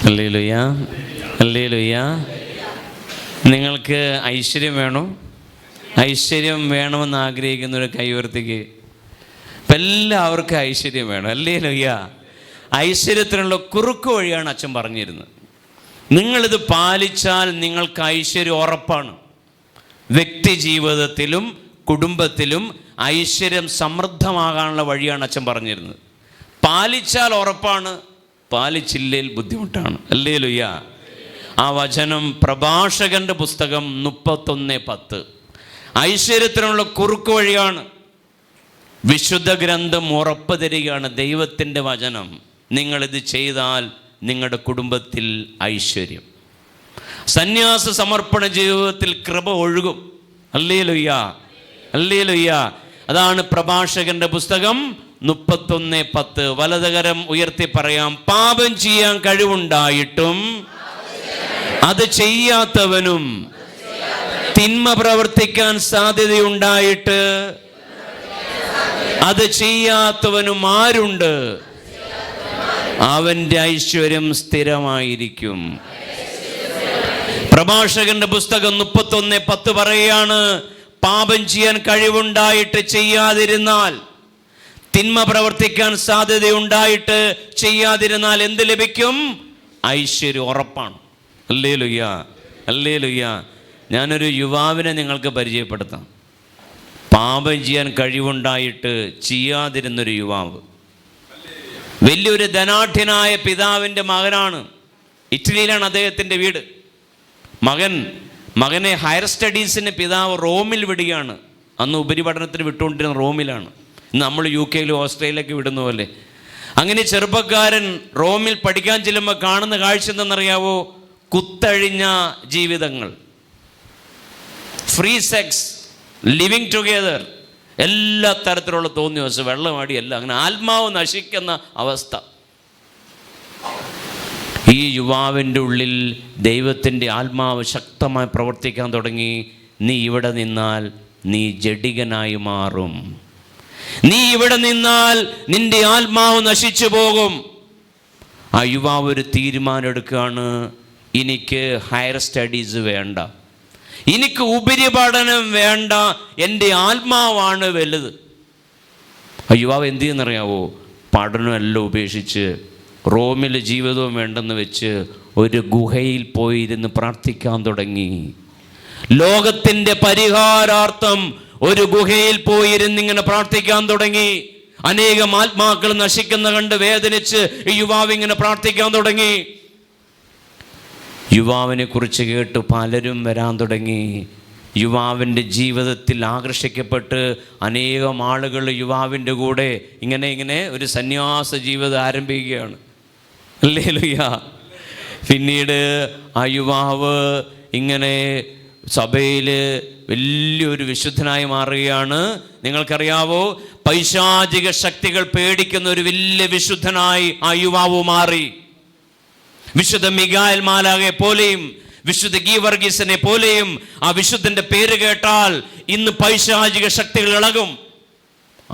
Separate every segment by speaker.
Speaker 1: Hallelujah, hallelujah. നിങ്ങൾക്ക് ഐശ്വര്യം വേണോ? ഐശ്വര്യം വേണമെന്ന് ആഗ്രഹിക്കുന്നവർ കൈ ഉയർത്തിക്ക്. ഇപ്പം എല്ലാവർക്കും ഐശ്വര്യം വേണം. ഹല്ലേലൂയ. ഐശ്വര്യത്തിനുള്ള കുറുക്ക് വഴിയാണ് അച്ഛൻ പറഞ്ഞിരുന്നത്. നിങ്ങളിത് പാലിച്ചാൽ നിങ്ങൾക്ക് ഐശ്വര്യം ഉറപ്പാണ്. വ്യക്തി ജീവിതത്തിലും കുടുംബത്തിലും ഐശ്വര്യം സമൃദ്ധമാകാനുള്ള വഴിയാണ് അച്ഛൻ പറഞ്ഞിരുന്നത്. പാലിച്ചാൽ ഉറപ്പാണ്, പാലിച്ചില്ലേൽ ബുദ്ധിമുട്ടാണ്. ഹല്ലേലൂയ. ആ വചനം പ്രഭാഷകന്റെ പുസ്തകം 31:10. ഐശ്വര്യത്തിനുള്ള കുറുക്ക് വഴിയാണ്. വിശുദ്ധ ഗ്രന്ഥം ഉറപ്പ് തരികയാണ്, ദൈവത്തിൻ്റെ വചനം. നിങ്ങളിത് ചെയ്താൽ നിങ്ങളുടെ കുടുംബത്തിൽ ഐശ്വര്യം, സന്യാസ സമർപ്പണ ജീവിതത്തിൽ കൃപ ഒഴുകും. Hallelujah, hallelujah. അതാണ് പ്രഭാഷകന്റെ പുസ്തകം 31:10. വലതുകരം ഉയർത്തി പറയാം. പാപം ചെയ്യാൻ കഴിവുണ്ടായിട്ടും അത് ചെയ്യാത്തവനും തിന്മ പ്രവർത്തിക്കാൻ സാധ്യതയുണ്ടായിട്ട് അത് ചെയ്യാത്തവനും ആരുണ്ട്? അവൻ്റെ ഐശ്വര്യം സ്ഥിരമായിരിക്കും. പ്രഭാഷകന്റെ പുസ്തകം 31:10 പറയുകയാണ്, പാപം ചെയ്യാൻ കഴിവുണ്ടായിട്ട് ചെയ്യാതിരുന്നാൽ, തിന്മ പ്രവർത്തിക്കാൻ സാധ്യതയുണ്ടായിട്ട് ചെയ്യാതിരുന്നാൽ എന്ത് ലഭിക്കും? ഐശ്വര്യം ഉറപ്പാണ്. Hallelujah, hallelujah. ഞാനൊരു യുവാവിനെ നിങ്ങൾക്ക് പരിചയപ്പെടുത്താം. പാപം ചെയ്യാൻ കഴിവുണ്ടായിട്ട് ചെയ്യാതിരുന്നൊരു യുവാവ്. വലിയൊരു ധനാഢ്യനായ പിതാവിൻ്റെ മകനാണ്. ഇറ്റലിയിലാണ് അദ്ദേഹത്തിൻ്റെ വീട്. മകനെ ഹയർ സ്റ്റഡീസിന് പിതാവ് റോമിൽ വിടുകയാണ്. അന്ന് ഉപരിപഠനത്തിന് വിട്ടുകൊണ്ടിരുന്ന റോമിലാണ്. നമ്മൾ UK ഓസ്ട്രേലിയയിലേക്ക് വിടുന്ന പോലെ. അങ്ങനെ ചെറുപ്പക്കാരൻ റോമിൽ പഠിക്കാൻ ചെല്ലുമ്പോൾ കാണുന്ന കാഴ്ച എന്തെന്നറിയാവോ? കുത്തഴിഞ്ഞ ജീവിതങ്ങൾ, ഫ്രീ സെക്സ്, ലിവിങ് ടുഗെദർ, എല്ലാ തരത്തിലുള്ള തോന്നിയ വെള്ളമാടി എല്ലാം, അങ്ങനെ ആത്മാവ് നശിക്കുന്ന അവസ്ഥ. ഈ യുവാവിൻ്റെ ഉള്ളിൽ ദൈവത്തിൻ്റെ ആത്മാവ് ശക്തമായി പ്രവർത്തിക്കാൻ തുടങ്ങി. നീ ഇവിടെ നിന്നാൽ നീ ജഡികനായി മാറും. നീ ഇവിടെ നിന്നാൽ നിന്റെ ആത്മാവ് നശിച്ചു പോകും. ആ യുവാവ് ഒരു തീരുമാനം എടുക്കുകയാണ്. എനിക്ക് ഹയർ സ്റ്റഡീസ് വേണ്ട, എനിക്ക് ഉപരിപഠനം വേണ്ട, എൻ്റെ ആത്മാവാണ് വലുത്. ആ യുവാവ് എന്ത് ചെയ്യുന്നറിയാവോ? പഠനമെല്ലാം ഉപേക്ഷിച്ച് റോമിൽ ജീവിതവും വേണ്ടെന്ന് വെച്ച് ഒരു ഗുഹയിൽ പോയിരുന്ന് പ്രാർത്ഥിക്കാൻ തുടങ്ങി. ലോകത്തിൻ്റെ പരിഹാരാർത്ഥം ഒരു ഗുഹയിൽ പോയിരുന്ന് ഇങ്ങനെ പ്രാർത്ഥിക്കാൻ തുടങ്ങി. അനേകം ആത്മാക്കൾ നശിക്കുന്ന കണ്ട് വേദനിച്ച് ഈ യുവാവ് ഇങ്ങനെ പ്രാർത്ഥിക്കാൻ തുടങ്ങി. യുവാവിനെ കുറിച്ച് കേട്ട് പലരും വരാൻ തുടങ്ങി. യുവാവിൻ്റെ ജീവിതത്തിൽ ആകർഷിക്കപ്പെട്ട് അനേകം ആളുകൾ യുവാവിൻ്റെ കൂടെ ഇങ്ങനെ ഒരു സന്യാസ ജീവിതം ആരംഭിക്കുകയാണ്. ഹല്ലേലൂയ. പിന്നീട് ആ യുവാവ് ഇങ്ങനെ സഭയിൽ വലിയൊരു വിശുദ്ധനായി മാറുകയാണ്. നിങ്ങൾക്കറിയാവോ, പൈശാചിക ശക്തികൾ പേടിക്കുന്ന ഒരു വലിയ വിശുദ്ധനായി ആ യുവാവ് മാറി. വിശുദ്ധ മിഖായേൽ മാലാഖയെ പോലെയും വിശുദ്ധ ഗീവർഗീസിനെ പോലെയും ആ വിശുദ്ധന്റെ പേര് കേട്ടാൽ ഇന്ന് പൈശാചിക ശക്തികൾ ഇളകും.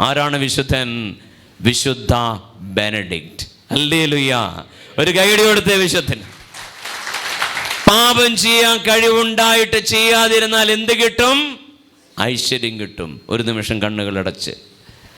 Speaker 1: ആരാണ് വിശുദ്ധൻ? വിശുദ്ധ ബെനഡിക്റ്റ്. ഹല്ലേലൂയ. ഒരു കൈയടി കൊടുത്ത വിശുദ്ധൻ. പാപം ചെയ്യാൻ കഴിവുണ്ടായിട്ട് ചെയ്യാതിരുന്നാൽ എന്ത് കിട്ടും? ഐശ്വര്യം കിട്ടും. ഒരു നിമിഷം കണ്ണുകൾ അടച്ച്